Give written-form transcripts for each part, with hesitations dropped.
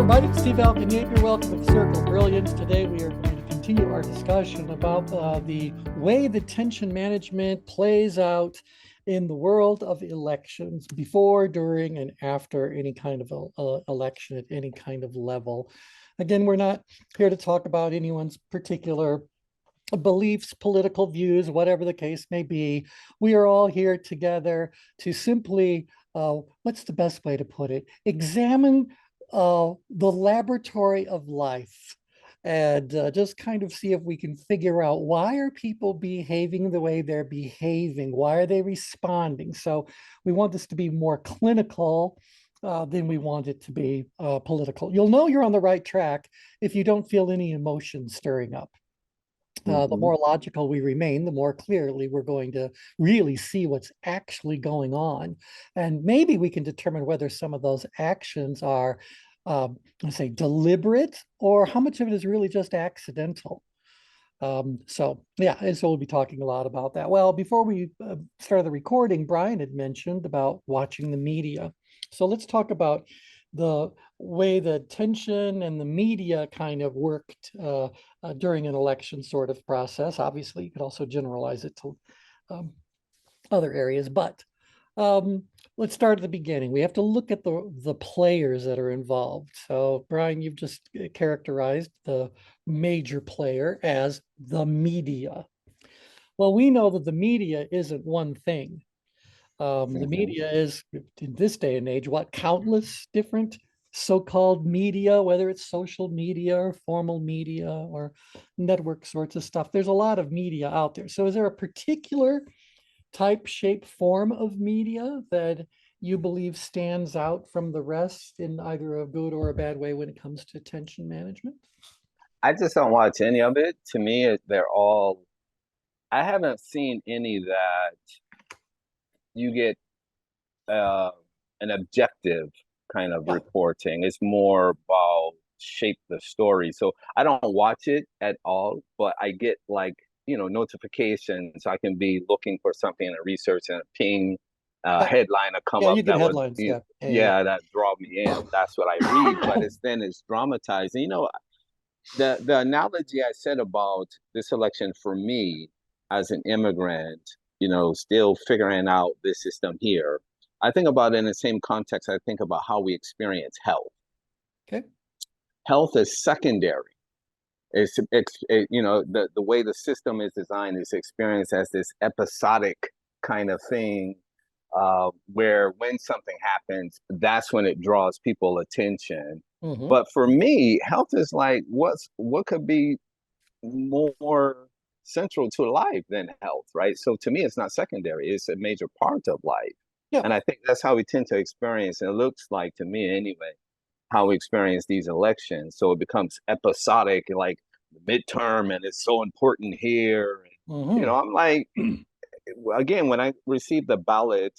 My name is Steve Alcanape. Welcome to the Circle of Brilliance. Today we are going to continue our discussion about the way that tension management plays out in the world of elections, before, during, and after any kind of election at any kind of level. Again, we're not here to talk about anyone's particular beliefs, political views, whatever the case may be. We are all here together to simply, what's the best way to put it? Examine the laboratory of life and just kind of see if we can figure out, why are people behaving the way they're behaving? Why are they responding? So we want this to be more clinical than we want it to be political. You'll know you're on the right track if you don't feel any emotion stirring up. The more logical we remain, the more clearly we're going to really see what's actually going on. And maybe we can determine whether some of those actions are, let's say, deliberate, or how much of it is really just accidental. So we'll be talking a lot about that. Well, before we started the recording, Brian had mentioned about watching the media. So let's talk about the way that tension and the media kind of worked during an election sort of process. Obviously, you could also generalize it to other areas, but let's start at the beginning. We have to look at the players that are involved. So, Brian, you've just characterized the major player as the media. Well, we know that the media isn't one thing. The media is, in this day and age, countless different so-called media, whether it's social media or formal media or network sorts of stuff. There's a lot of media out there. So is there a particular type, shape, form of media that you believe stands out from the rest in either a good or a bad way when it comes to tension management? I just don't watch any of it. To me, I haven't seen any that you get an objective kind of reporting. It's more about shape the story. So I don't watch it at all, but I get notifications. So I can be looking for something and research, and a ping headline will come up you get that headlines. that draw me in. That's what I read, but it's dramatized. And, the analogy I said about this election for me as an immigrant, still figuring out this system here, I think about it in the same context. I think about how we experience health. Okay. Health is secondary. The way the system is designed is experienced as this episodic kind of thing, where when something happens, that's when it draws people attention. But for me, health is like, what could be more central to life than health, right? So to me, it's not secondary. It's a major part of life. Yeah. And I think that's how we tend to experience, and it looks like to me anyway, how we experience these elections. So it becomes episodic, like the midterm, and it's so important here. I'm like, again, when I received the ballot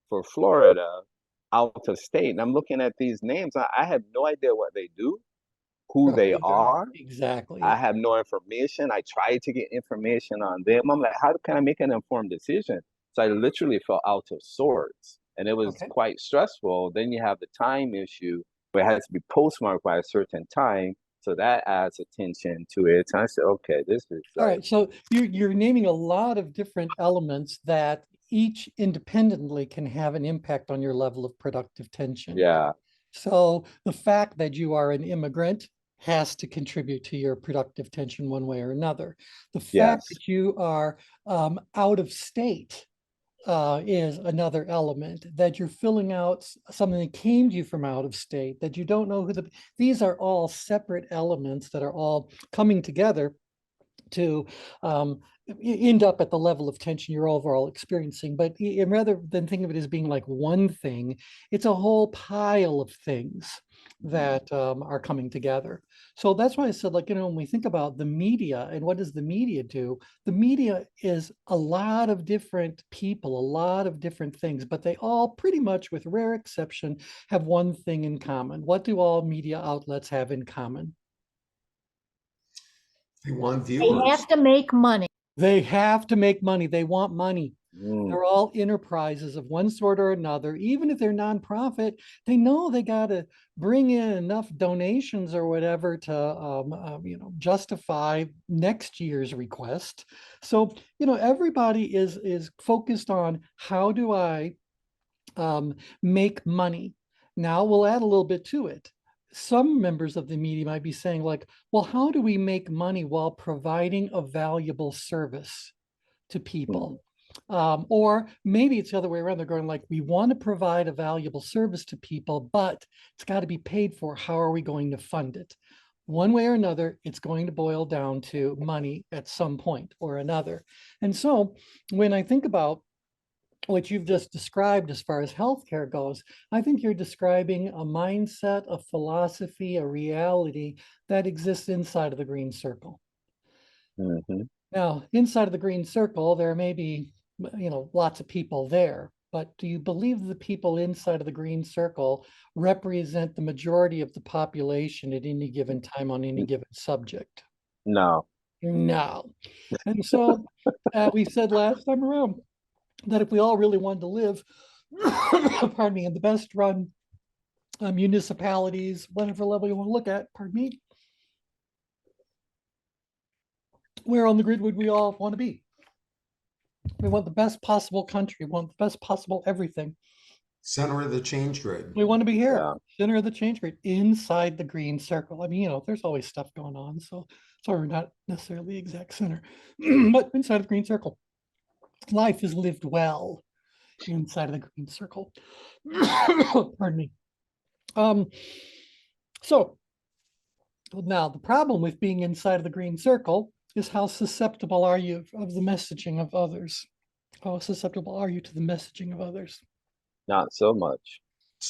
for Florida out of state, and I'm looking at these names, I have no idea what they do, who they are. Exactly. I have no information. I tried to get information on them. I'm like, how can I make an informed decision? So I literally felt out of sorts, and it was quite stressful. Then you have the time issue where it has to be postmarked by a certain time. So that adds attention to it. And I said, okay, this is all right. So you're naming a lot of different elements that each independently can have an impact on your level of productive tension. Yeah. So the fact that you are an immigrant has to contribute to your productive tension one way or another. The fact that you are out of state is another element, that you're filling out something that came to you from out of state, that you don't know these are all separate elements that are all coming together to end up at the level of tension you're overall experiencing. But rather than think of it as being like one thing, it's a whole pile of things that are coming together. So that's why I said, when we think about the media and what does the media do, the media is a lot of different people, a lot of different things, but they all pretty much, with rare exception, have one thing in common. What do all media outlets have in common? They want viewers. They have to make money. They have to make money. They want money. Mm, They're all enterprises of one sort or another. Even if they're nonprofit, they know they got to bring in enough donations or whatever to, justify next year's request. So, everybody is focused on how do I make money. Now we'll add a little bit to it. Some members of the media might be saying, like, well, how do we make money while providing a valuable service to mm, people? Or maybe it's the other way around. They're going like, we want to provide a valuable service to people, but it's got to be paid for. How are we going to fund it? One way or another, it's going to boil down to money at some point or another. And so when I think about what you've just described as far as healthcare goes, I think you're describing a mindset, a philosophy, a reality that exists inside of the green circle. mhm. Now, inside of the green circle, there may be, lots of people there, but do you believe the people inside of the green circle represent the majority of the population at any given time on any N- given subject? No. No. And so we said last time around that if we all really wanted to live, pardon me, in the best run municipalities, whatever level you want to look at, pardon me, where on the grid would we all want to be? We want the best possible country, we want the best possible everything. Center of the change grid. We want to be here, Yeah. center of the change grid, inside the green circle. I mean, there's always stuff going on, so sorry, we're not necessarily the exact center, but inside of the green circle. Life is lived well inside of the green circle. Pardon me. Um, so now the problem with being inside of the green circle is how susceptible are you of the messaging of others? How susceptible are you to the messaging of others? Not so much.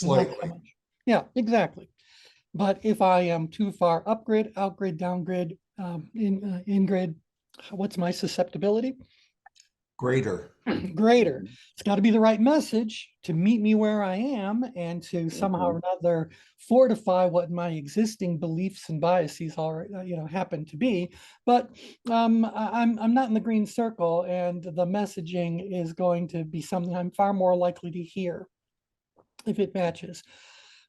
Not so Slightly. much. Yeah, exactly. But if I am too far upgrid, outgrid, downgrid, in grid, what's my susceptibility? Greater. Greater. Mhm, It's got to be the right message to meet me where I am and to somehow mhm, or another fortify what my existing beliefs and biases are, happen to be. But I'm not in the green circle, and the messaging is going to be something I'm far more likely to hear if it matches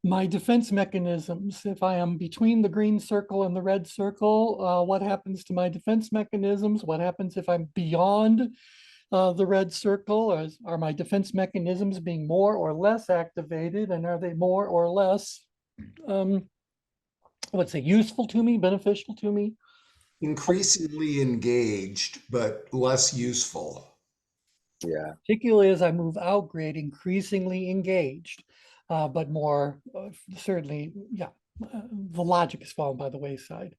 my defense mechanisms. If I am between the green circle and the red circle, what happens to my defense mechanisms? What happens if I'm beyond the red circle? Are my defense mechanisms being more or less activated? And are they more or less, um, let's say, useful to me, beneficial to me? Increasingly engaged, but less useful. yeah. Particularly as I move out grid, increasingly engaged, but more certainly, yeah, the logic is fallen by the wayside.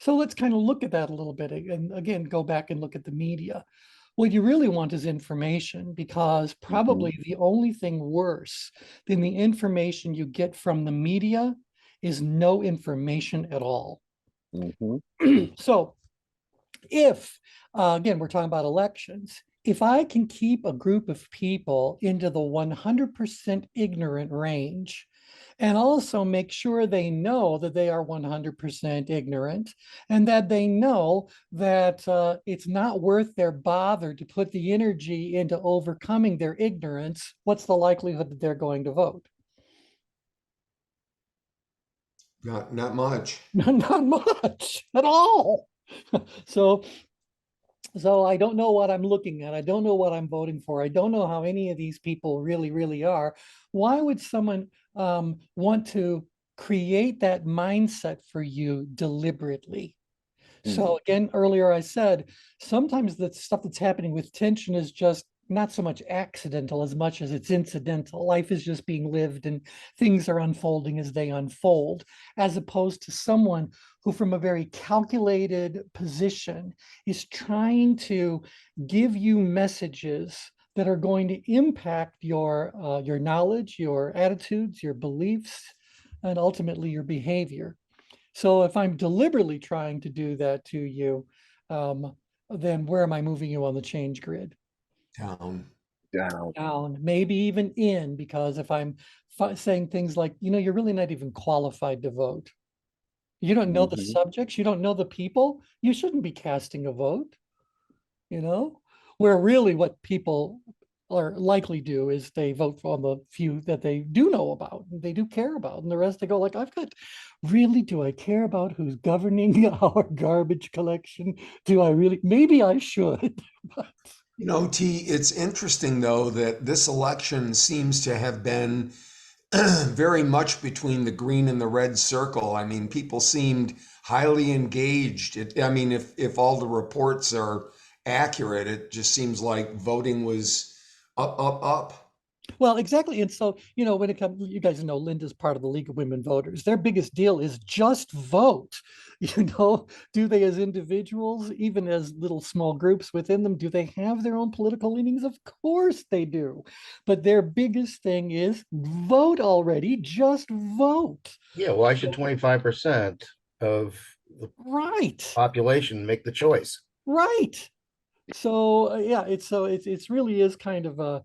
So let's kind of look at that a little bit and again, go back and look at the media. What you really want is information, because Mhm, probably the only thing worse than the information you get from the media is no information at all. mhm, So if, again, we're talking about elections, if I can keep a group of people into the 100% ignorant range, and also make sure they know that they are 100% ignorant, and that they know that it's not worth their bother to put the energy into overcoming their ignorance, what's the likelihood that they're going to vote? Not much. Not much at all. So I don't know what I'm looking at. I don't know what I'm voting for. I don't know how any of these people really, really are. Why would someone want to create that mindset for you deliberately? mm, So again, earlier I said, sometimes the stuff that's happening with tension is just not so much accidental as much as it's incidental. Life is just being lived and things are unfolding as they unfold, as opposed to someone who from a very calculated position is trying to give you messages that are going to impact your knowledge, your attitudes, your beliefs, and ultimately your behavior. So if I'm deliberately trying to do that to you, then where am I moving you on the change grid? Down. down. Down, maybe even in, because if I'm saying things like, you're really not even qualified to vote. You don't know the Mhm, subjects, you don't know the people, you shouldn't be casting a vote, you know? Where really what people are likely do is they vote for the few that they do know about, and they do care about, and the rest they go like, I've got, really, do I care about who's governing our garbage collection? Do I really? Maybe I should. But T, it's interesting though that this election seems to have been very much between the green and the red circle. I mean, people seemed highly engaged. I mean, if all the reports are accurate, it just seems like voting was up, up, up. well, exactly. And so, when it comes, you guys know Linda's part of the League of Women Voters. Their biggest deal is just vote. Do they as individuals, even as little small groups within them, do they have their own political leanings? Of course they do. But their biggest thing is vote already, just vote. Yeah, why should 25% of the Right. population make the choice? Right. So yeah, it's really is kind of a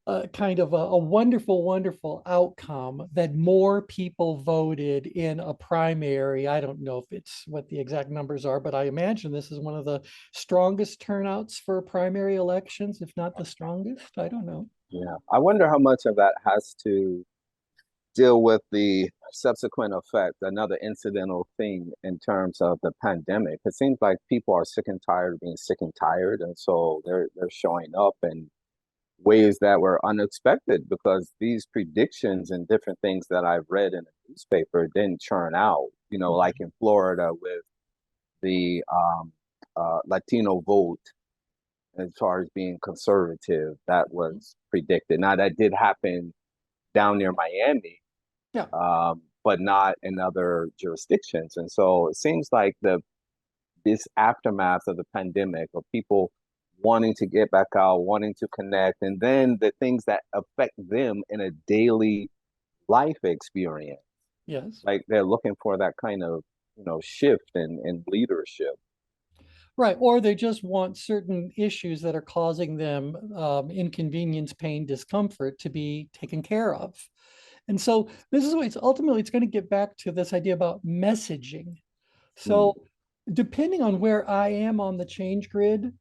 wonderful, wonderful outcome that more people voted in a primary. I don't know if it's what the exact numbers are, but I imagine this is one of the strongest turnouts for primary elections, if not the strongest. I don't know. Yeah. I wonder how much of that has to deal with the subsequent effect, another incidental thing in terms of the pandemic. It seems like people are sick and tired of being sick and tired, and so they're showing up in ways that were unexpected because these predictions and different things that I've read in the newspaper didn't churn out. Like in Florida with the Latino vote as far as being conservative, that was predicted. Now that did happen down near Miami, Yeah. but not in other jurisdictions. And so it seems like this aftermath of the pandemic of people wanting to get back out, wanting to connect, and then the things that affect them in a daily life experience. Yes. Like they're looking for that kind of, shift in leadership. Right. Or they just want certain issues that are causing them inconvenience, pain, discomfort to be taken care of. And so this is what it's going to get back to this idea about messaging. Mm, So depending on where I am on the change grid,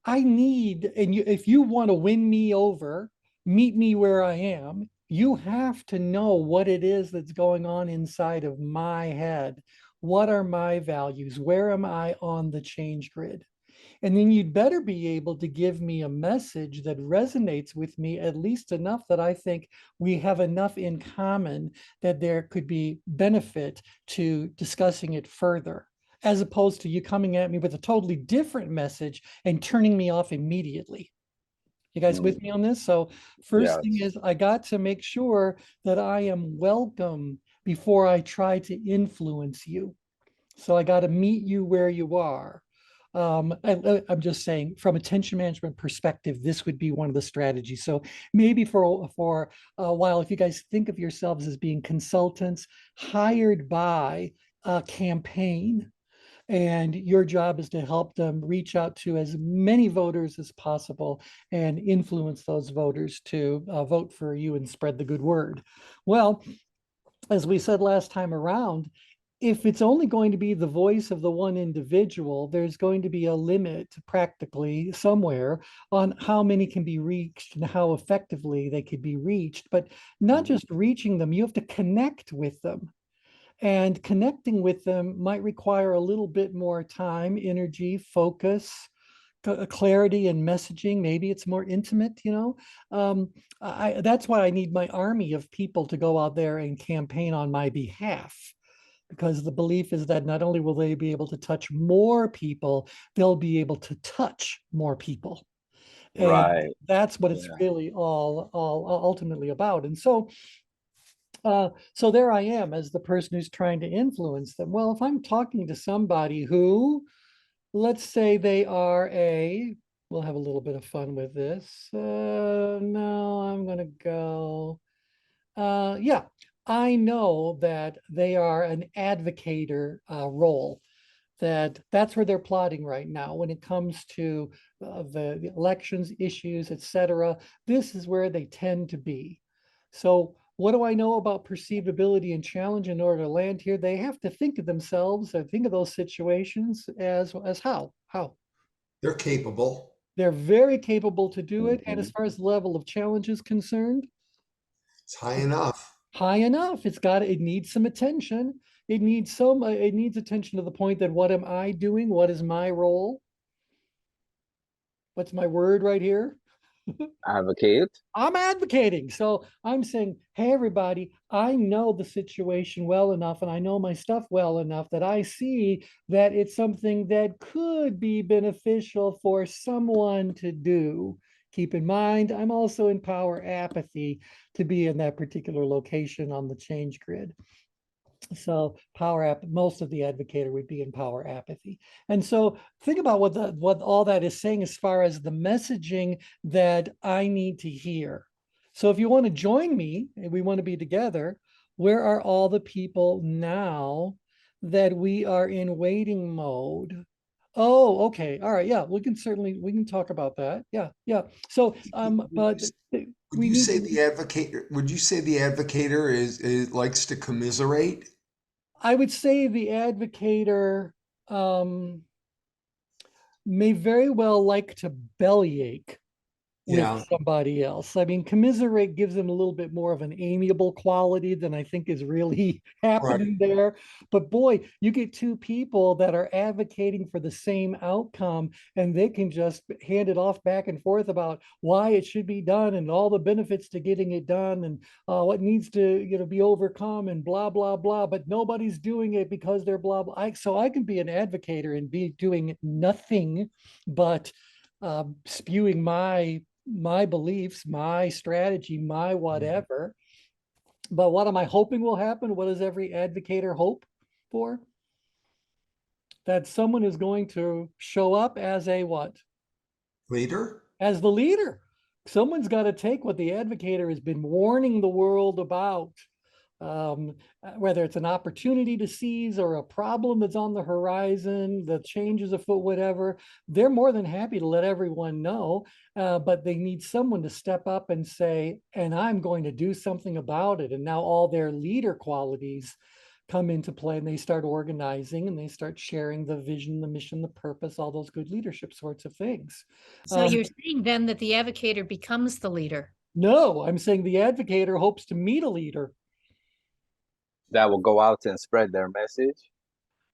I need, and if you want to win me over, meet me where I am, you have to know what it is that's going on inside of my head. What are my values? Where am I on the change grid? And then you'd better be able to give me a message that resonates with me at least enough that I think we have enough in common that there could be benefit to discussing it further, as opposed to you coming at me with a totally different message and turning me off immediately. You guys with me mm, on this? So first thing yes. is I got to make sure that I am welcome before I try to influence you. So I got to meet you where you are. I'm just saying, from a tension management perspective, this would be one of the strategies. So maybe for a while, if you guys think of yourselves as being consultants hired by a campaign, and your job is to help them reach out to as many voters as possible and influence those voters to vote for you and spread the good word. Well, as we said last time around, if it's only going to be the voice of the one individual, there's going to be a limit practically somewhere on how many can be reached and how effectively they could be reached. But not just reaching them, you have to connect with them. And connecting with them might require a little bit more time, energy, focus, clarity and messaging. Maybe it's more intimate. That's why I need my army of people to go out there and campaign on my behalf, because the belief is that not only will they be able to touch more people, they'll be able to touch more people. And Right. that's what it's Yeah. really all ultimately about. And so there I am as the person who's trying to influence them. Well, if I'm talking to somebody who, let's say they are we'll have a little bit of fun with this. No, I'm going to go. Yeah, I know that they are an advocator role. That's where they're plotting right now when it comes to the elections issues, etc. This is where they tend to be. So what do I know about perceivability and challenge in order to land here? They have to think of themselves or think of those situations as how They're capable. They're very capable to do it. And as Mhm. far as the level of challenge is concerned, It's high enough. high enough. It needs some attention. It needs attention to the point that what am I doing? What is my role? What's my word right here? Advocate. I'm advocating. So I'm saying, hey, everybody, I know the situation well enough and I know my stuff well enough that I see that it's something that could be beneficial for someone to do. Keep in mind, I'm also in power apathy to be in that particular location on the change grid. So most of the advocator would be in power apathy. And so think about what all that is saying as far as the messaging that I need to hear. So if you want to join me and we want to be together, where are all the people now that we are in waiting mode? Oh, okay. All right. Yeah, we can talk about that. Yeah, yeah. So but Would we you need say to the advocator, would you say the advocator is likes to commiserate? I would say the advocator um, may very well like to bellyache with Yeah, somebody else. I mean, commiserate gives them a little bit more of an amiable quality than I think is really right. happening there. But boy, you get two people that are advocating for the same outcome and they can just hand it off back and forth about why it should be done and all the benefits to getting it done and what needs to be overcome and blah, blah, blah. But nobody's doing it because they're blah, blah. So I can be an advocator and be doing nothing but spewing my beliefs, my strategy, my whatever. But what am I hoping will happen? What does every advocator hope for? That someone is going to show up as a what? Leader? As the leader. Someone's got to take what the advocator has been warning the world about, whether it's an opportunity to seize or a problem that's on the horizon, the changes afoot, whatever. They're more than happy to let everyone know, but they need someone to step up and say, and I'm going to do something about it. And now all their leader qualities come into play and they start organizing and they start sharing the vision, the mission, the purpose, all those good leadership sorts of things. So you're saying then that the advocator becomes the leader? No, I'm saying the advocator hopes to meet a leader That will go out and spread their message.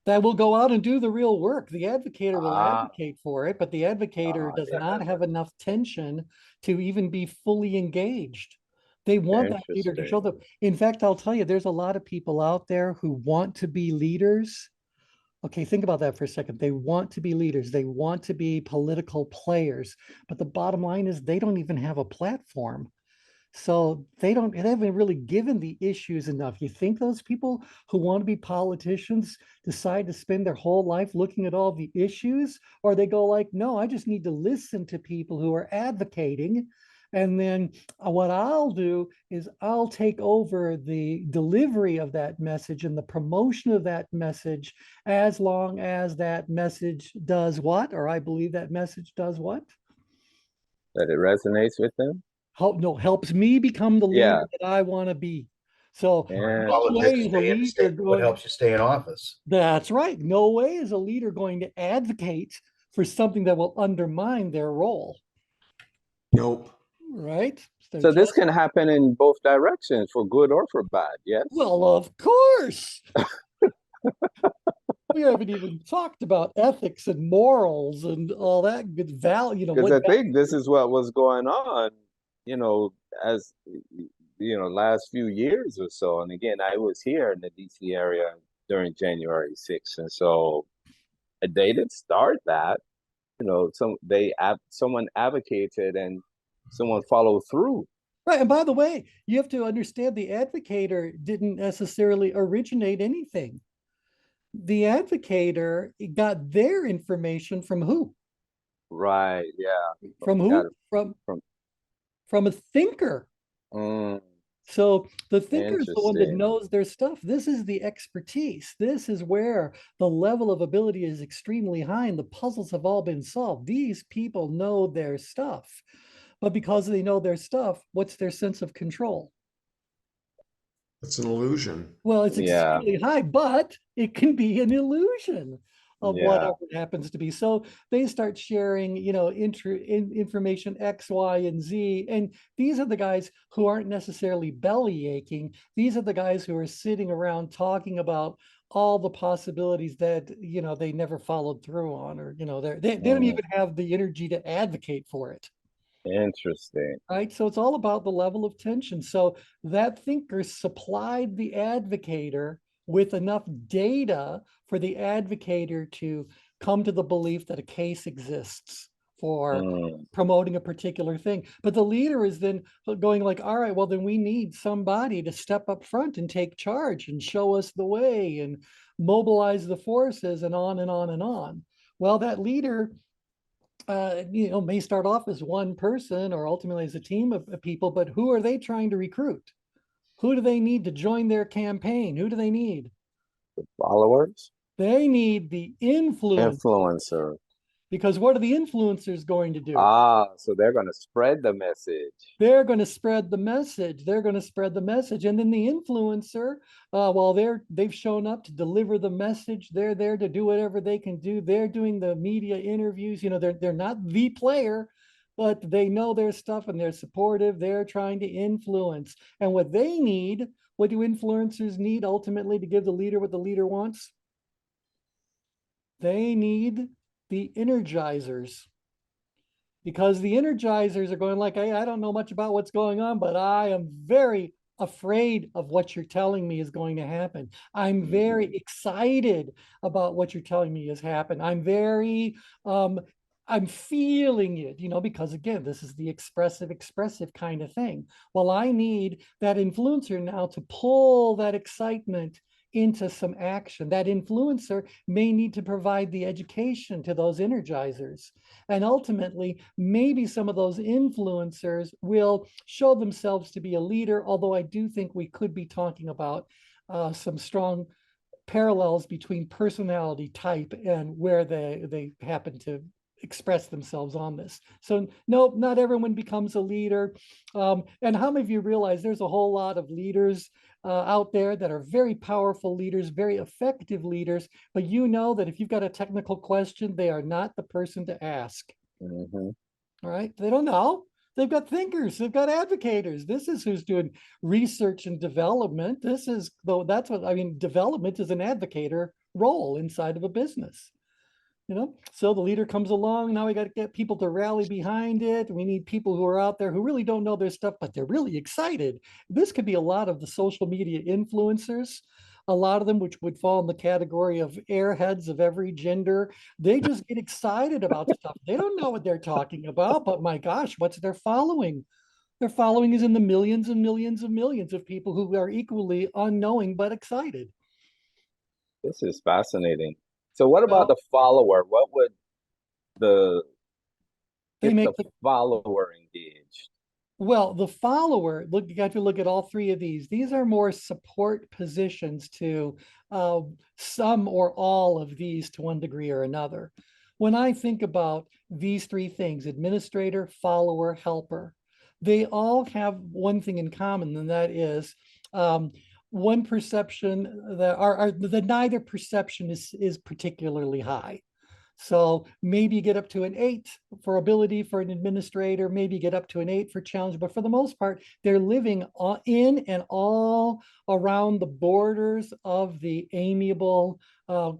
that will go out and do the real work. The advocator will Ah, advocate for it, but the advocator does yeah, not have enough tension to even be fully engaged. They want that leader to interesting. show them. In fact, I'll tell you, there's a lot of people out there who want to be leaders. Okay, think about that for a second. They want to be leaders. They want to be political players. But the bottom line is they don't even have a platform. So they haven't really given the issues enough. You think those people who want to be politicians decide to spend their whole life looking at all the issues, or they go like, no, I just need to listen to people who are advocating. And then what I'll do is I'll take over the delivery of that message and the promotion of that message as long as that message does what, or I believe that message does what? That it resonates with them. Helps me become the leader Yeah, that I want to be. So yeah, no way Politics, is a leader what going, helps you stay in office. that's right. No way is a leader going to advocate for something that will undermine their role, Nope. right? They're so this just, can happen in both directions, for good or for bad. Yes. well, of course. We haven't even talked about ethics and morals and all that good value, Because I think this is what was going on, you know, as last few years or so. And again, I was here in the DC area during January 6th. And so they didn't start that. Someone advocated and someone followed through. right. And by the way, you have to understand the advocator didn't necessarily originate anything. The advocator got their information from who? Right. Yeah. From Got who? it From from from a thinker. mm, So the thinker is the one that interesting. knows their stuff. This is the expertise. This is where the level of ability is extremely high and the puzzles have all been solved. These people know their stuff. But because they know their stuff, what's their sense of control? It's an illusion. Well, it's Yeah. extremely high, but it can be an illusion. of Yeah. whatever it happens to be. So they start sharing, information X, Y, and Z. And these are the guys who aren't necessarily belly aching. These are the guys who are sitting around talking about all the possibilities that, they never followed through on, or, they don't Mm, even have the energy to advocate for it. interesting. Right. So it's all about the level of tension. So that thinker supplied the advocator with enough data for the advocator to come to the belief that a case exists for Mm, promoting a particular thing. But the leader is then going like, all right, well, then we need somebody to step up front and take charge and show us the way and mobilize the forces, and on and on and on. Well, that leader may start off as one person or ultimately as a team of people, but who are they trying to recruit? Who do they need to join their campaign? Who do they need? followers, They need the influence, influencer. because what are the influencers going to do? So they're going to spread the message. They're going to spread the message. They're going to spread the message. And then the influencer, while they've shown up to deliver the message, they're there to do whatever they can do. They're doing the media interviews. They're not the player, but they know their stuff and they're supportive. They're trying to influence. And what they need, what do influencers need ultimately to give the leader what the leader wants? They need the energizers. Because the energizers are going like, hey, I don't know much about what's going on, but I am very afraid of what you're telling me is going to happen. I'm very Mhm. excited about what you're telling me has happened. I'm feeling it, because again, this is the expressive kind of thing. Well, I need that influencer now to pull that excitement into some action. That influencer may need to provide the education to those energizers. And ultimately, maybe some of those influencers will show themselves to be a leader, although I do think we could be talking about some strong parallels between personality type and where they happen to express themselves on this. So no, not everyone becomes a leader. And how many of you realize there's a whole lot of leaders out there that are very powerful leaders, very effective leaders, but that if you've got a technical question, they are not the person to ask. Mhm. All right, they don't know. They've got thinkers, they've got advocators. This is who's doing research and development. That's what I mean. Development is an advocator role inside of a business. So the leader comes along. Now we got to get people to rally behind it. We need people who are out there who really don't know their stuff, but they're really excited. This could be a lot of the social media influencers, a lot of them which would fall in the category of airheads of every gender. They just get excited about stuff. They don't know what they're talking about, but my gosh, what's their following? Their following is in the millions and millions and millions of people who are equally unknowing but excited. This is fascinating. So what about Well, the follower? What would the they get make the follower engaged? the follower, you got to look at all three of these. These are more support positions to some or all of these to one degree or another. When I think about these three things, administrator, follower, helper, they all have one thing in common, and that is one perception that neither perception is particularly high. So maybe you get up to an 8 for ability for an administrator, maybe you get up to an 8 for challenge, but for the most part, they're living in and all around the borders of the amiable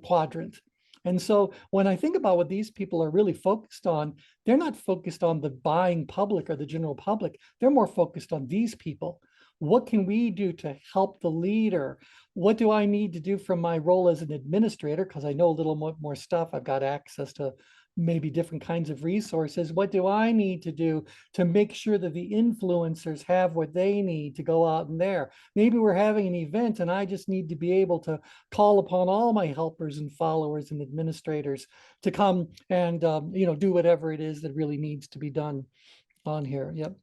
quadrant. And so when I think about what these people are really focused on, they're not focused on the buying public or the general public. They're more focused on these people. What can we do to help the leader? What do I need to do from my role as an administrator? Because I know a little more stuff. I've got access to maybe different kinds of resources. What do I need to do to make sure that the influencers have what they need to go out in there? Maybe we're having an event and I just need to be able to call upon all my helpers and followers and administrators to come and do whatever it is that really needs to be done on here. Yep.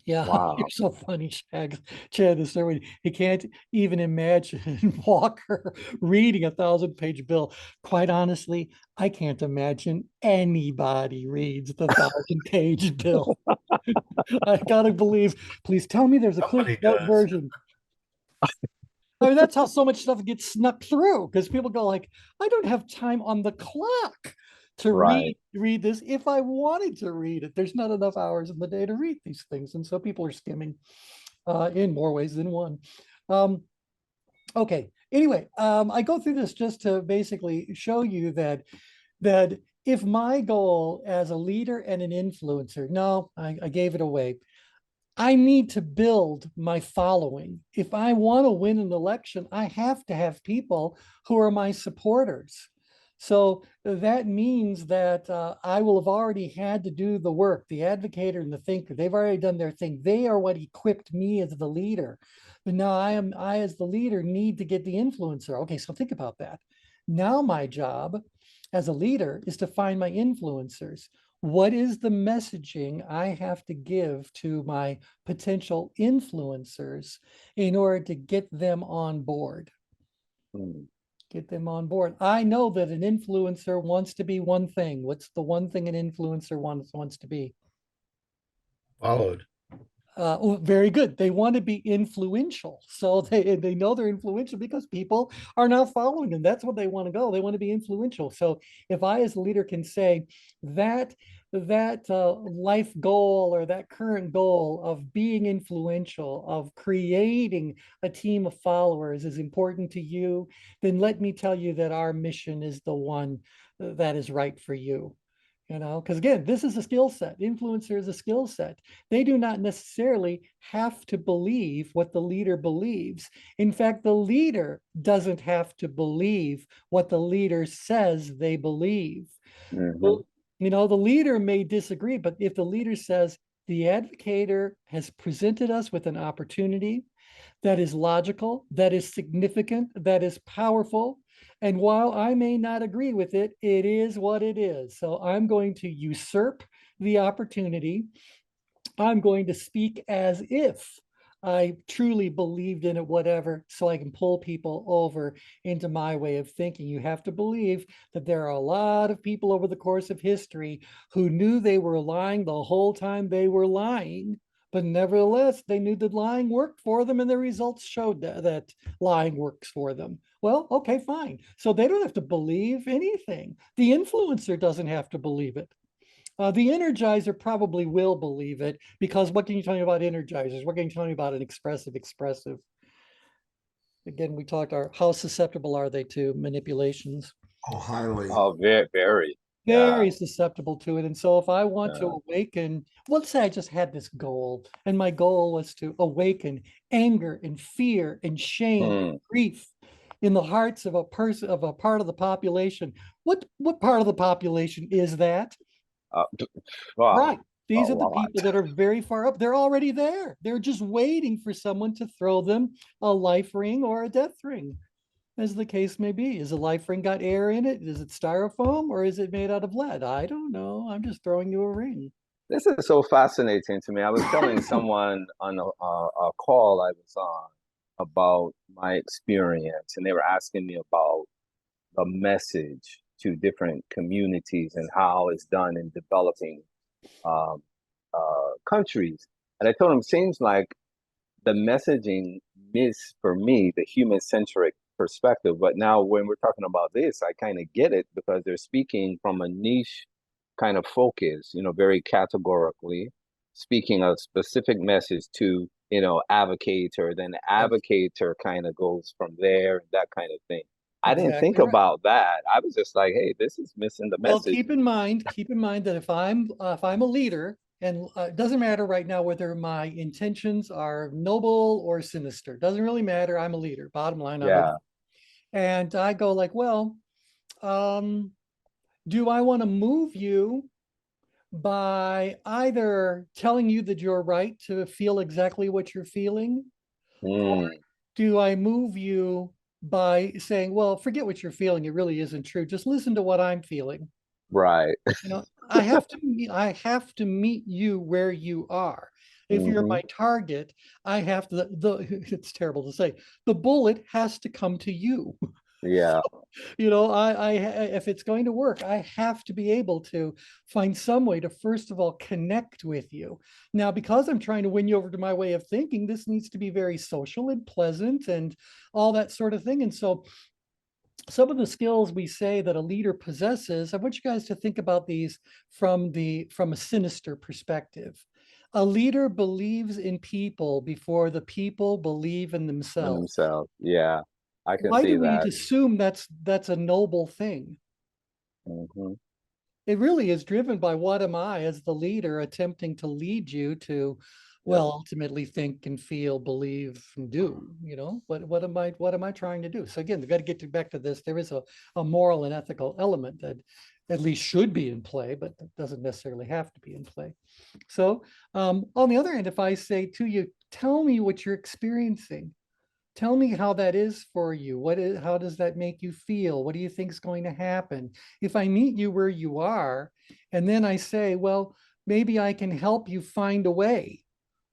Yeah, you're Wow. so funny, Chad. This story, he can't even imagine Walker reading a 1,000-page bill. Quite honestly, I can't imagine anybody reads the 1,000-page bill. I gotta believe. Please tell me there's a Cliff Somebody Note does. version. I mean, that's how so much stuff gets snuck through, because people go like, I don't have time on the clock to Right. read this. If I wanted to read it, there's not enough hours in the day to read these things. And so people are skimming in more ways than one. Okay, anyway, I go through this just to basically show you that if my goal as a leader and an influencer, no, I gave it away. I need to build my following. If I want to win an election, I have to have people who are my supporters. So that means that I will have already had to do the work. The advocator and the thinker, they've already done their thing. They are what equipped me as the leader. But now I as the leader need to get the influencer. Okay, so think about that. Now my job as a leader is to find my influencers. What is the messaging I have to give to my potential influencers in order to get them on board? Mm. Get them on board. I know that an influencer wants to be one thing. What's the one thing an influencer wants to be? Followed. Oh, very good. They want to be influential. So they know they're influential because people are now following them. That's what they want to go. They want to be influential. So if I as a leader can say that life goal or that current goal of being influential, of creating a team of followers is important to you, then let me tell you that our mission is the one that is right for you. Because again, this is a skill set. Influencer is a skill set. They do not necessarily have to believe what the leader believes. In fact, the leader doesn't have to believe what the leader says they believe. Mhm. The leader may disagree, but if the leader says the advocator has presented us with an opportunity that is logical, that is significant, that is powerful. And while I may not agree with it, it is what it is. So I'm going to usurp the opportunity. I'm going to speak as if I truly believed in it, whatever, so I can pull people over into my way of thinking. You have to believe that there are a lot of people over the course of history who knew they were lying the whole time they were lying, but nevertheless, they knew that lying worked for them and the results showed that lying works for them. Well, okay, fine. So they don't have to believe anything. The influencer doesn't have to believe it. The Energizer probably will believe it, because what can you tell me about Energizers? What can you tell me about an expressive? Again, we talked how susceptible are they to manipulations? Oh, highly. Oh, very. Yeah. Very susceptible to it. And so if I want Yeah. to awaken, let's say I just had this goal, and my goal was to awaken anger and fear and shame, Mm. grief in the hearts of a person, of a part of the population. What part of the population is that? Uh, wow. Right. A These are the lot. people that are very far up. They're already there. They're just waiting for someone to throw them a life ring or a death ring, as the case may be. Is a life ring got air in it? Is it styrofoam or is it made out of lead? I don't know. I'm just throwing you a ring. This is so fascinating to me. I was telling someone on a call I was on about my experience, and they were asking me about the message to different communities and how it's done in developing um, countries. And I told them, seems like the messaging miss for me the human centric perspective. But now when we're talking about this, I kind of get it, because they're speaking from a niche kind of focus, very categorically, speaking a specific message to, advocator, then the advocator kind of goes from there, and that kind of thing. I didn't think Exactly right. about that. I was just like, hey, this is missing the Well, message. keep in mind that if I'm a leader, and it doesn't matter right now whether my intentions are noble or sinister. Doesn't really matter. I'm a leader. Bottom line, I'm a Yeah. leader. And I go like, well, do I want to move you by either telling you that you're right to feel exactly what you're feeling? Or Mm, do I move you by saying, well, forget what you're feeling. It really isn't true. Just listen to what I'm feeling. right. I have to meet you where you are. If you're Hmm. my target, I have to, it's terrible to say, the bullet has to come to you. Yeah. You know, if it's going to work, I have to be able to find some way to, first of all, connect with you. Now, because I'm trying to win you over to my way of thinking, this needs to be very social and pleasant and all that sort of thing. And so some of the skills we say that a leader possesses, I want you guys to think about these from a sinister perspective. A leader believes in people before the people believe in And themselves. themselves. Yeah. I can Why see do we that. assume that's a noble thing? Hmm. It really is driven by what am I as the leader attempting to lead you to, Yep. well, ultimately think and feel, believe and do, you know, what am I trying to do? So again, we've got to get back to this. There is a moral and ethical element that at least should be in play, but that doesn't necessarily have to be in play. So on the other hand, if I say to you, tell me what you're experiencing. Tell me how that is for you. How does that make you feel? What do you think is going to happen? If I meet you where you are, and then I say, well, maybe I can help you find a way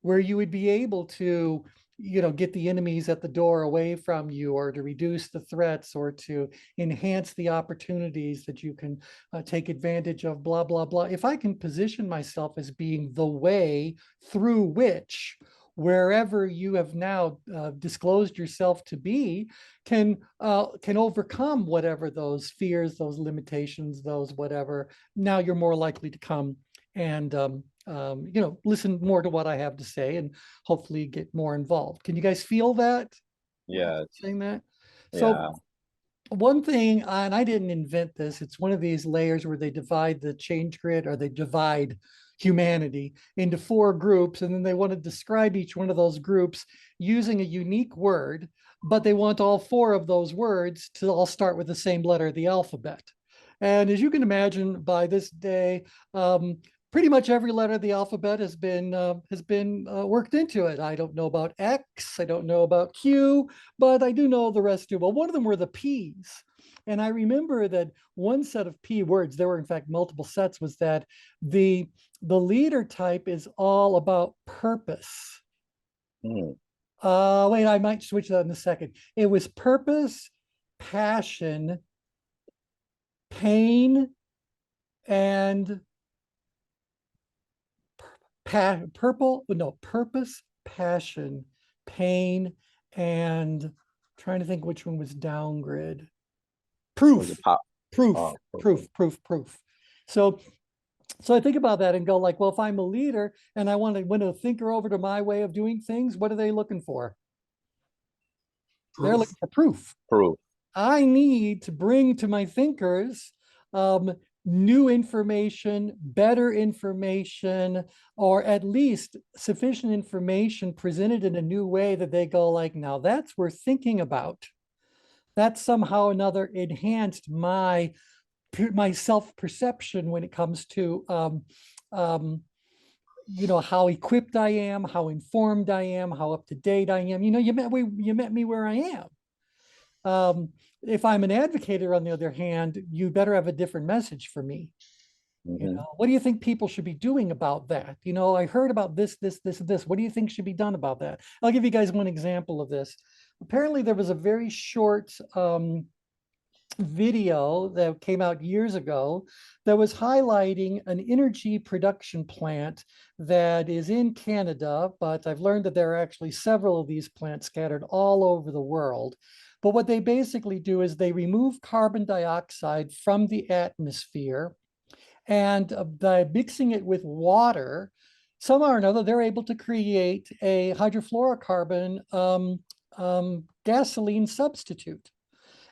where you would be able to, you know, get the enemies at the door away from you, or to reduce the threats, or to enhance the opportunities that you can take advantage of, blah, blah, blah. If I can position myself as being the way through which wherever you have now disclosed yourself to be can overcome whatever those fears, those limitations, those whatever, now you're more likely to come and you know, listen more to what I have to say and hopefully get more involved. Can you guys feel that? Yes. Saying that? Yeah. So one thing, and I didn't invent this, it's one of these layers where they divide the change grid, or they divide humanity into 4 groups, and then they want to describe each one of those groups using a unique word, but they want all 4 of those words to all start with the same letter of the alphabet. And as you can imagine, by this day, pretty much every letter of the alphabet has been worked into it. I don't know about X, I don't know about Q, but I do know the rest too. Well, one of them were the P's. And I remember that one set of P words, there were in fact multiple sets, was that the leader type is all about purpose. Mm. Wait, I might switch that in a second. It was purpose, passion, pain, and purpose, passion, pain, and trying to think which one was downgrade. Was Proof, it pop? proof, Oh, proof. So I think about that and go like, well, if I'm a leader and I want to win a thinker over to my way of doing things, what are they looking for? They're Proof. looking for proof. proof. I need to bring to my thinkers new information, better information, or at least sufficient information presented in a new way that they go like, now that's worth thinking about. That somehow or another enhanced my self-perception when it comes to you know, how equipped I am, how informed I am, how up to date I am. You know, you met me where I am. If I'm an advocator, on the other hand, you better have a different message for me. You Hmm. know, what do you think people should be doing about that? You know, I heard about this. What do you think should be done about that? I'll give you guys one example of this. Apparently, there was a very short video that came out years ago that was highlighting an energy production plant that is in Canada, but I've learned that there are actually several of these plants scattered all over the world. But what they basically do is they remove carbon dioxide from the atmosphere, and by mixing it with water, somehow or another, they're able to create a hydrofluorocarbon gasoline substitute.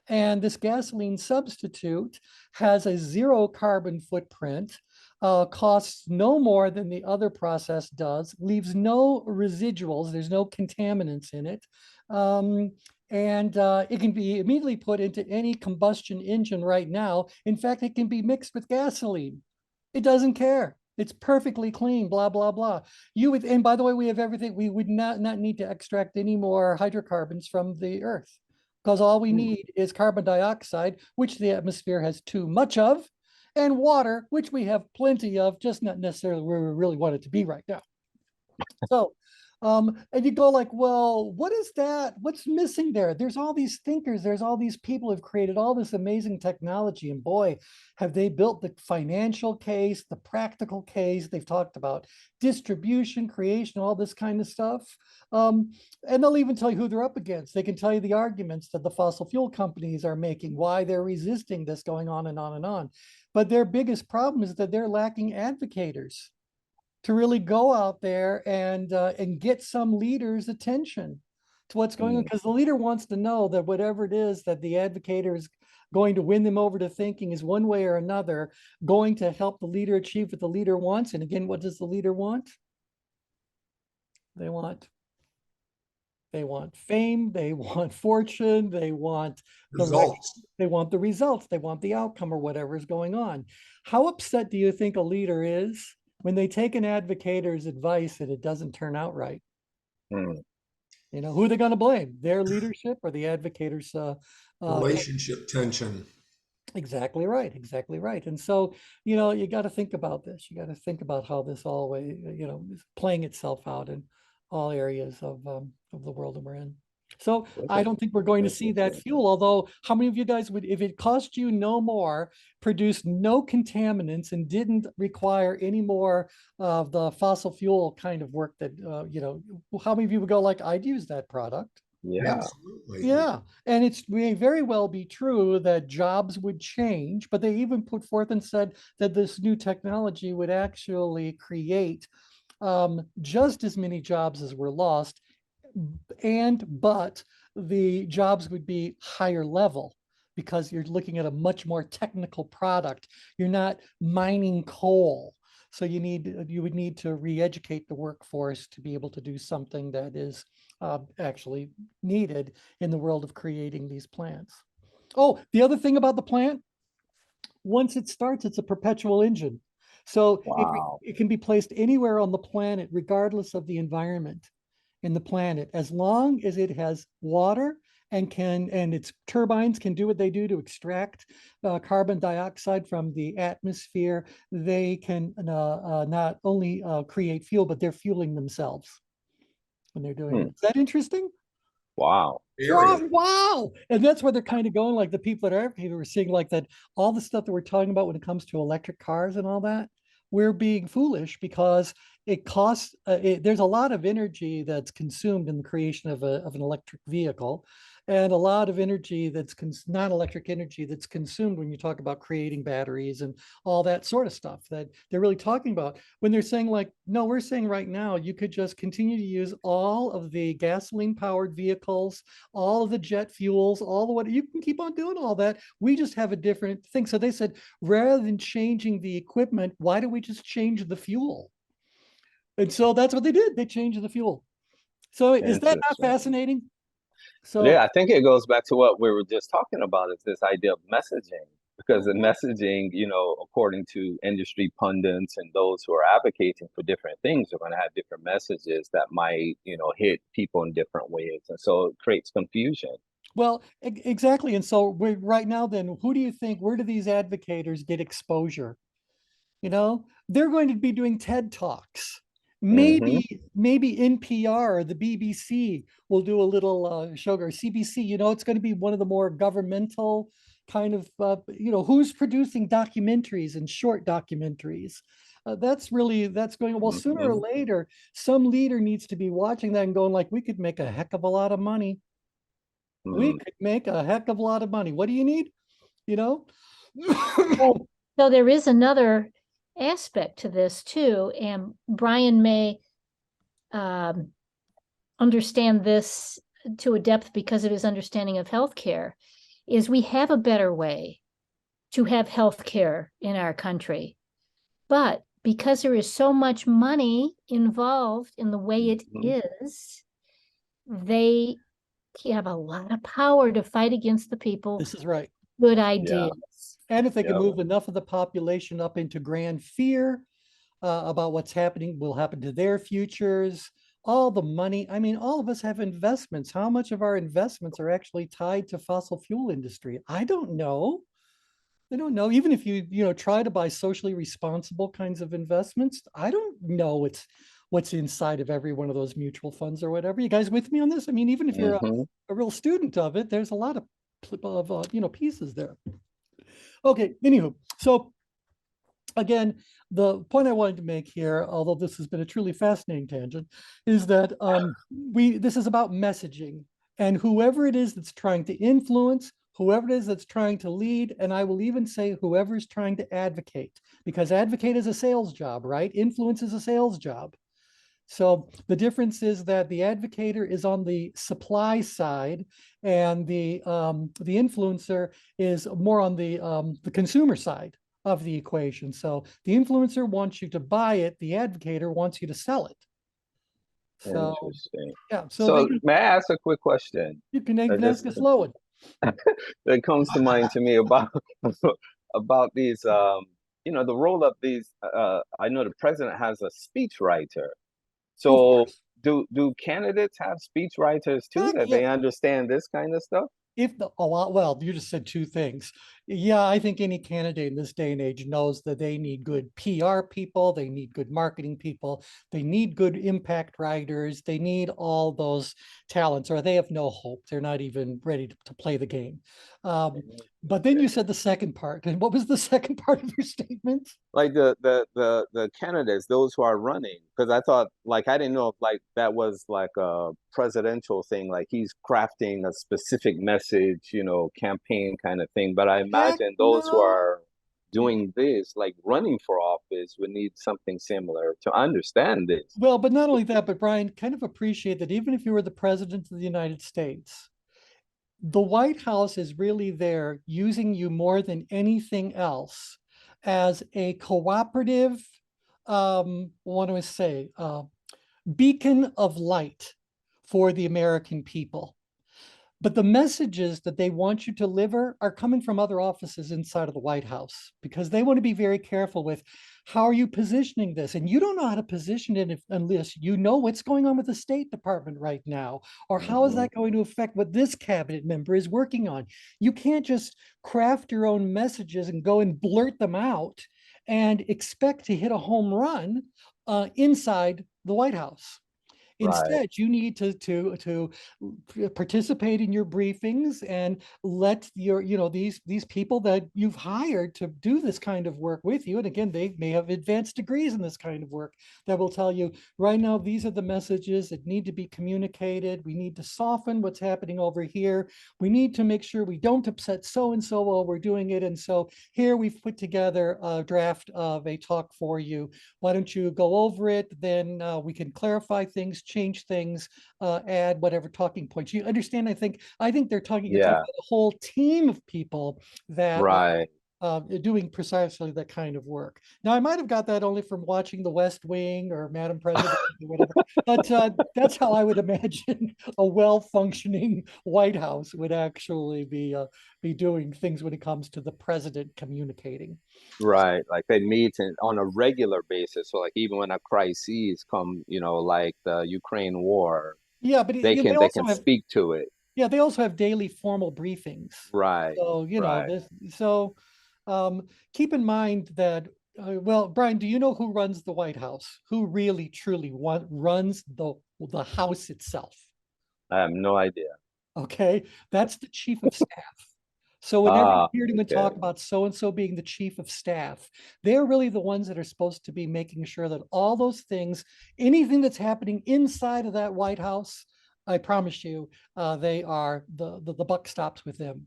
And this gasoline substitute has a 0 carbon footprint, costs no more than the other process does, leaves no residuals, there's no contaminants in it. And it can be immediately put into any combustion engine right now. In fact, it can be mixed with gasoline. It doesn't care. It's perfectly clean, blah, blah, blah. And by the way, we have everything. We would not need to extract any more hydrocarbons from the earth, because all we need is carbon dioxide, which the atmosphere has too much of, and water, which we have plenty of, just not necessarily where we really want it to be right now. So And you go like, well, what is that? What's missing there? There's all these thinkers, there's all these people who've created all this amazing technology. And boy, have they built the financial case, the practical case. They've talked about distribution, creation, all this kind of stuff. And they'll even tell you who they're up against. They can tell you the arguments that the fossil fuel companies are making, why they're resisting this, going on and on and on. But their biggest problem is that they're lacking advocators to really go out there and get some leaders' attention to what's going on, because the leader wants to know that whatever it is that the advocator is going to win them over to thinking is one way or another going to help the leader achieve what the leader wants. And again, what does the leader want? They want fame, they want fortune, they want Results. they want the results, they want the outcome or whatever is going on. How upset do you think a leader is when they take an advocator's advice and it doesn't turn out right? You know, who are they going to blame? Their leadership or the advocator's Relationship tension. Exactly right. Exactly right. And so, you know, you got to think about this. You got to think about how this always, you know, is playing itself out in all areas of the world that we're in. So I don't think we're going to see that fuel. Although, how many of you guys would, if it cost you no more, produced no contaminants, and didn't require any more of the fossil fuel kind of work that, you know, how many of you would go like, I'd use that product? Yeah. Absolutely. Yeah, and it may very well be true that jobs would change, but they even put forth and said that this new technology would actually create just as many jobs as were lost, but the jobs would be higher level because you're looking at a much more technical product. You're not mining coal. So you would need to re-educate the workforce to be able to do something that is actually needed in the world of creating these plants. Oh, the other thing about the plant, once it starts, it's a perpetual engine. So Wow. it can be placed anywhere on the planet, regardless of the environment in the planet, as long as it has water and its turbines can do what they do to extract carbon dioxide from the atmosphere. They can not only create fuel, but they're fueling themselves when they're doing it. Is that interesting? Wow. Wow. And that's where they're kind of going, like the people that are advocating, we're seeing like that, all the stuff that we're talking about when it comes to electric cars and all that, we're being foolish because it costs, there's a lot of energy that's consumed in the creation of an electric vehicle, and a lot of energy that's not electric energy that's consumed when you talk about creating batteries and all that sort of stuff that they're really talking about when they're saying like, no, we're saying right now you could just continue to use all of the gasoline powered vehicles, all of the jet fuels, all the what, you can keep on doing all that. We just have a different thing. So they said, rather than changing the equipment, why don't we just change the fuel? And so that's what they did. They changed the fuel. So is that not Interesting. fascinating? So Yeah, I think it goes back to what we were just talking about, is this idea of messaging. Because the messaging, you know, according to industry pundits and those who are advocating for different things, are going to have different messages that might, you know, hit people in different ways. And so it creates confusion. well, exactly. And so we're right now, then who do you think, where do these advocators get exposure? You know, they're going to be doing TED Talks. Hmm. Maybe NPR or the BBC will do a little show, or CBC. You know, it's going to be one of the more governmental kind of, you know, who's producing documentaries and short documentaries. That's going, well, sooner or Hmm. later, some leader needs to be watching that and going like, we could make a heck of a lot of money. We could make a heck of a lot of money. What do you need? You know? So there is another aspect to this too, and Brian may understand this to a depth because of his understanding of healthcare, is we have a better way to have healthcare in our country. But because there is so much money involved in the way it is, they have a lot of power to fight against the people. This is right. Good ideas. And if they can Yep. move enough of the population up into grand fear about what's happening, will happen to their futures, all the money. I mean, all of us have investments. How much of our investments are actually tied to fossil fuel industry? I don't know. I don't know. Even if you know, try to buy socially responsible kinds of investments, I don't know what's inside of every one of those mutual funds or whatever. You guys with me on this? I mean, even if you're a real student of it, there's a lot of pieces there. Okay, anywho, so again, the point I wanted to make here, although this has been a truly fascinating tangent, is that this is about messaging, and whoever it is that's trying to influence, whoever it is that's trying to lead, and I will even say whoever is trying to advocate, because advocate is a sales job, right? Influence is a sales job. So the difference is that the advocator is on the supply side, and the influencer is more on the consumer side of the equation. So the influencer wants you to buy it, the advocator wants you to sell it. So Interesting. yeah. So may I ask a quick question? You can ask a slow one. That comes to mind to me about about these the role of these I know the president has a speech writer. So do candidates have speech writers too, that they understand this kind of stuff? Well, you just said two things. Yeah, I think any candidate in this day and age knows that they need good PR people, they need good marketing people, they need good impact writers, they need all those talents, or they have no hope. They're not even ready to play the game. But then you said the second part, and what was the second part of your statement? Like the candidates, those who are running, because I thought, like, I didn't know if like that was like a presidential thing, like he's crafting a specific message, campaign kind of thing. But I imagine those who are doing this, like running for office, would need something similar to understand this. Well, but not only that, but Brian, kind of appreciate that even if you were the president of the United States, the White House is really there using you more than anything else as a cooperative, what do I say, beacon of light for the American people. But the messages that they want you to deliver are coming from other offices inside of the White House, because they want to be very careful with how are you positioning this? And you don't know how to position it unless you know what's going on with the State Department right now, or how is that going to affect what this cabinet member is working on? You can't just craft your own messages and go and blurt them out and expect to hit a home run inside the White House. Instead, you need to participate in your briefings and let these people that you've hired to do this kind of work with you. And again, they may have advanced degrees in this kind of work that will tell you right now, these are the messages that need to be communicated. We need to soften what's happening over here. We need to make sure we don't upset so-and-so while we're doing it. And so here we've put together a draft of a talk for you. Why don't you go over it? Then we can clarify things, change things, add whatever talking points. You understand? I think they're talking, you're talking about a whole team of people that are doing precisely that kind of work. Now, I might have got that only from watching The West Wing or Madam President or whatever, but that's how I would imagine a well-functioning White House would actually be doing things when it comes to the president communicating. Right, like they meet on a regular basis. So like even when a crisis come, like the Ukraine war, but they can speak to it. Yeah, they also have daily formal briefings. Right. So keep in mind that well, Brian, do you know who runs the White House? Who really truly runs the House itself? I have no idea. Okay, that's the chief of staff. So whenever you hear anyone talk about so-and-so being the chief of staff, they're really the ones that are supposed to be making sure that all those things, anything that's happening inside of that White House, I promise you, they are the buck stops with them,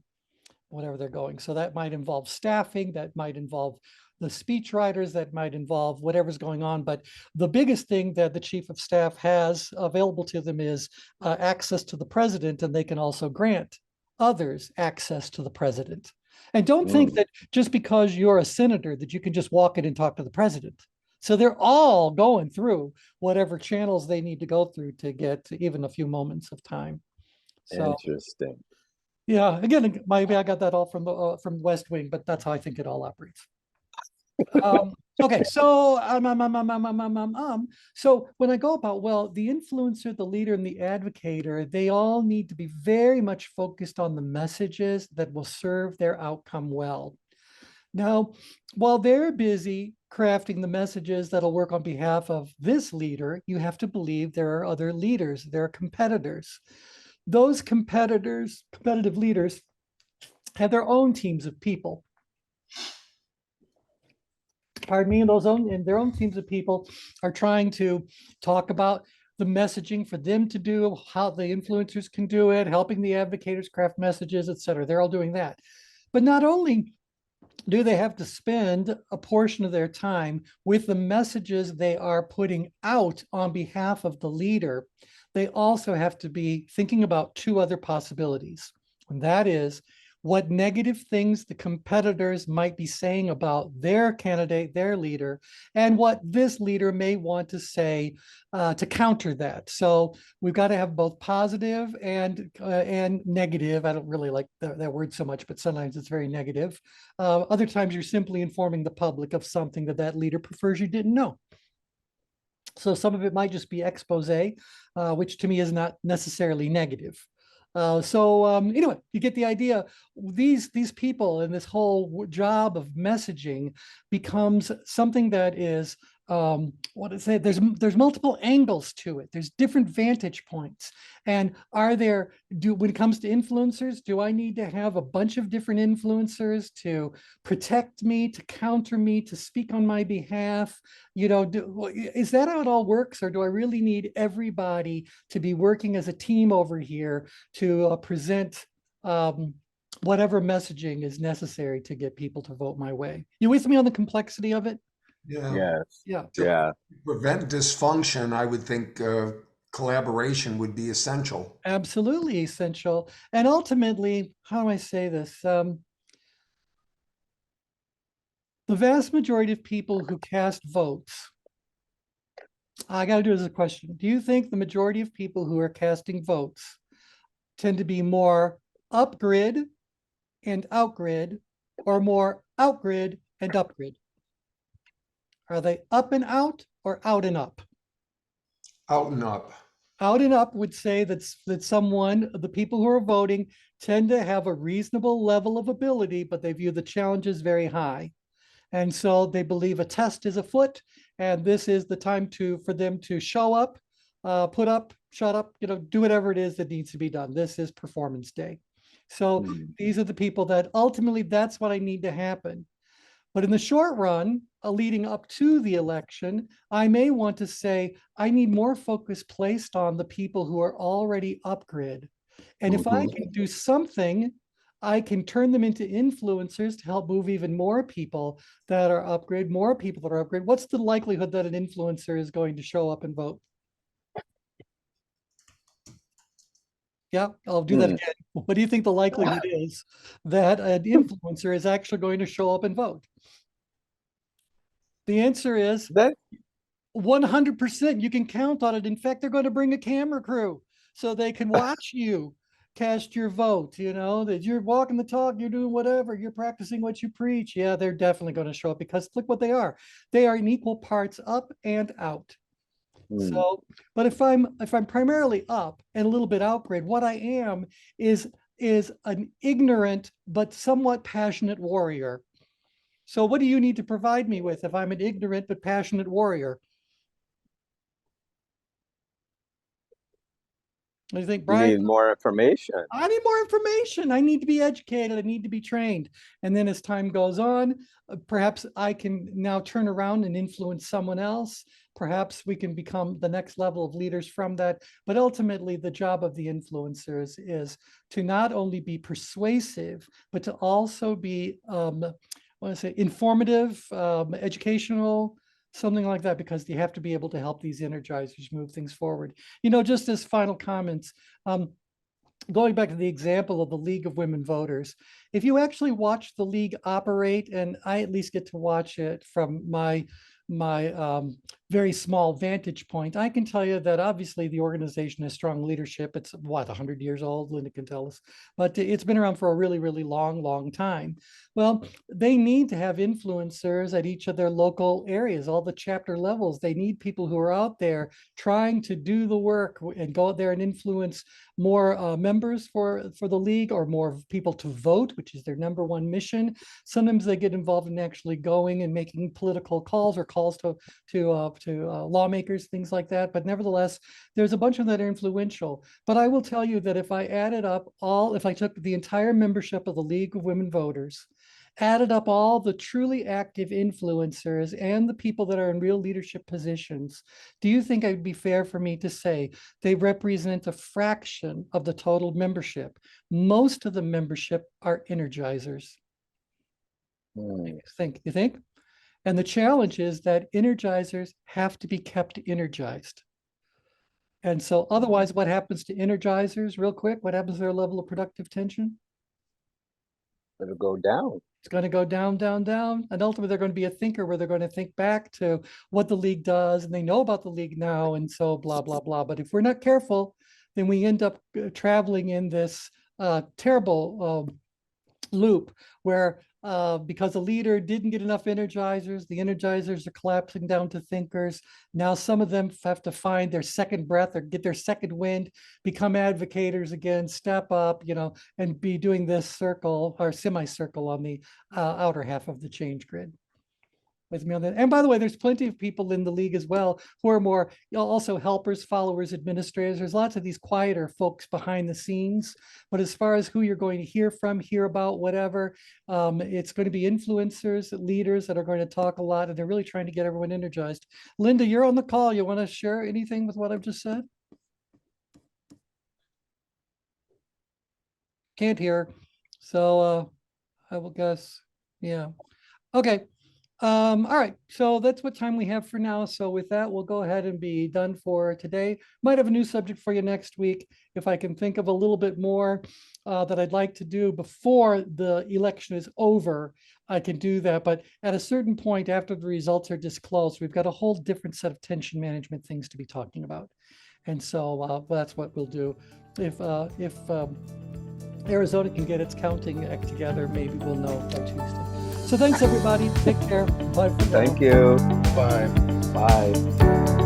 whatever they're going. So that might involve staffing, that might involve the speech writers, that might involve whatever's going on. But the biggest thing that the chief of staff has available to them is access to the president, and they can also grant others access to the president. And don't think that just because you're a senator that you can just walk in and talk to the president. So they're all going through whatever channels they need to go through to get even a few moments of time. So, interesting. Yeah, again, maybe I got that all from the West Wing, but that's how I think it all operates. Okay, so so when I go about, well, the influencer, the leader, and the advocator, they all need to be very much focused on the messages that will serve their outcome well. Now, while they're busy crafting the messages that'll work on behalf of this leader, you have to believe there are other leaders, there are competitors. Those competitors, competitive leaders, have their own teams of people. Pardon me, and their own teams of people are trying to talk about the messaging for them to do, how the influencers can do it, helping the advocates craft messages, et cetera. They're all doing that. But not only do they have to spend a portion of their time with the messages they are putting out on behalf of the leader, they also have to be thinking about two other possibilities. And that is what negative things the competitors might be saying about their candidate, their leader, and what this leader may want to say to counter that. So we've got to have both positive and negative. I don't really like that word so much, but sometimes it's very negative. Other times you're simply informing the public of something that that leader prefers you didn't know. So some of it might just be expose, which to me is not necessarily negative. Anyway, you get the idea. These people and this whole job of messaging becomes something that is what is it? There's multiple angles to it. There's different vantage points. And when it comes to influencers, do I need to have a bunch of different influencers to protect me, to counter me, to speak on my behalf? Is that how it all works? Or do I really need everybody to be working as a team over here to present whatever messaging is necessary to get people to vote my way? You with me on the complexity of it? Yeah. Yes. Yeah. Yeah. To prevent dysfunction, I would think collaboration would be essential. Absolutely essential. And ultimately, how do I say this? The vast majority of people who cast votes, I got to do this as a question. Do you think the majority of people who are casting votes tend to be more up-grid and out-grid, or more out-grid and up-grid? Are they up and out or out and up? Out and up. Out and up would say that the people who are voting tend to have a reasonable level of ability, but they view the challenges very high. And so they believe a test is afoot, and this is the time for them to show up, put up, shut up, do whatever it is that needs to be done. This is performance day. So these are the people that ultimately that's what I need to happen. But in the short run, leading up to the election, I may want to say, I need more focus placed on the people who are already up-grid. And if I can do something, I can turn them into influencers to help move even more people that are up-grid, more people that are up-grid. What's the likelihood that an influencer is going to show up and vote? Yeah, I'll do that again. What do you think the likelihood is that an influencer is actually going to show up and vote? The answer is That 100%. You can count on it. In fact, they're going to bring a camera crew so they can watch you cast your vote. That you're walking the talk, you're doing whatever, you're practicing what you preach. Yeah, they're definitely going to show up because look what they are. They are in equal parts up and out. So, but if I'm primarily up and a little bit out-grid, what I am is an ignorant but somewhat passionate warrior. So what do you need to provide me with if I'm an ignorant but passionate warrior? What do you think, you Brian? need more information. I need more information. I need to be educated. I need to be trained. And then as time goes on, perhaps I can now turn around and influence someone else. Perhaps we can become the next level of leaders from that. But ultimately, the job of the influencers is to not only be persuasive, but to also be, informative, educational, something like that, because you have to be able to help these energizers move things forward. Just as final comments, going back to the example of the League of Women Voters, if you actually watch the league operate, and I at least get to watch it from my very small vantage point. I can tell you that obviously the organization has strong leadership. It's what, 100 years old, Linda can tell us, but it's been around for a really, really long time. Well, they need to have influencers at each of their local areas, all the chapter levels. They need people who are out there trying to do the work and go out there and influence more members for the league, or more people to vote, which is their #1 mission. Sometimes they get involved in actually going and making political calls, or calls to lawmakers, things like that. But nevertheless, there's a bunch of them that are influential. But I will tell you that if I added up if I took the entire membership of the League of Women Voters, added up all the truly active influencers and the people that are in real leadership positions, do you think it would be fair for me to say they represent a fraction of the total membership? Most of the membership are energizers. You think? And the challenge is that energizers have to be kept energized. And so otherwise, what happens to energizers, real quick? What happens to their level of productive tension? It'll go down. It's going to go down. And ultimately, they're going to be a thinker, where they're going to think back to what the league does, and they know about the league now, and so blah, blah, blah. But if we're not careful, then we end up traveling in this terrible loop where because the leader didn't get enough energizers, the energizers are collapsing down to thinkers. Now some of them have to find their second breath or get their second wind, become advocators again, step up, and be doing this circle or semicircle on the outer half of the change grid. With me on that. And by the way, there's plenty of people in the league as well who are more also helpers, followers, administrators. There's lots of these quieter folks behind the scenes. But as far as who you're going to hear from, hear about, whatever, it's going to be influencers, leaders that are going to talk a lot, and they're really trying to get everyone energized. Linda, you're on the call. You want to share anything with what I've just said? Can't hear. So I will guess, yeah. Okay. All right, so that's what time we have for now. So with that, we'll go ahead and be done for today. Might have a new subject for you next week. If I can think of a little bit more that I'd like to do before the election is over, I can do that. But at a certain point, after the results are disclosed, we've got a whole different set of tension management things to be talking about. And so that's what we'll do. If Arizona can get its counting act together, maybe we'll know by Tuesday. So thanks, everybody. Take care. Bye for now. Thank you. Bye. Bye.